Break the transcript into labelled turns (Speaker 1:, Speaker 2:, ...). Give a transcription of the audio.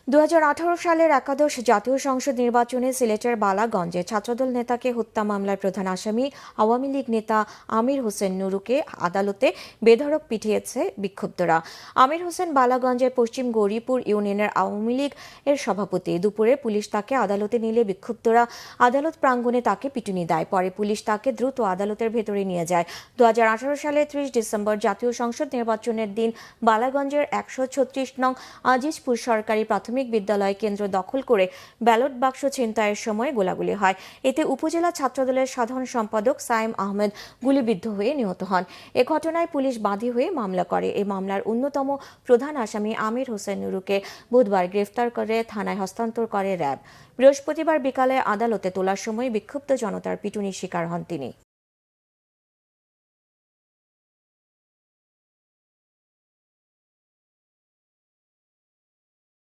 Speaker 1: 2018 সালের একাদশ জাতীয় সংসদ নির্বাচনে সিলেটের বালাগঞ্জে ছাত্রদল নেতাকে হত্যা মামলার প্রধান আসামি আওয়ামী লীগ নেতা আমির হোসেন নুরুকে আদালতে বেধড়ক পিটিয়েছে বিক্ষুব্ধরা। আমির হোসেন বালাগঞ্জের পশ্চিম গৌরীপুর ইউনিয়নের আওয়ামী লীগ এর সভাপতি। দুপুরে পুলিশ তাকে আদালতে নিলে বিক্ষুব্ধরা আদালত প্রাঙ্গণে তাকে পিটুনি দেয়। পরে পুলিশ তাকে দ্রুত আদালতের ভেতরে নিয়ে যায়। 2018 সালের 30 ডিসেম্বর জাতীয় সংসদ নির্বাচনের দিন বালাগঞ্জের 136 নং আজিজপুর সরকারি প্রাথমিক বিদ্যালয় কেন্দ্র দখল করে ব্যালট বাক্স ছিনতাইয়ের সময় গোলাগুলি হয়। এতে উপজেলা ছাত্রদলের সাধারণ সম্পাদক সাইম আহমেদ গুলিবিদ্ধ হয়ে নিহত হন। এ ঘটনায় পুলিশ বাদী হয়ে মামলা করে। এই মামলার অন্যতম প্রধান আসামি আমির হোসেন নুরুকে বুধবার গ্রেফতার করে থানায় হস্তান্তর করে র্যাব। বৃহস্পতিবার বিকালে আদালতে তোলার সময় বিক্ষুব্ধ জনতার পিটুনির শিকার হন তিনি।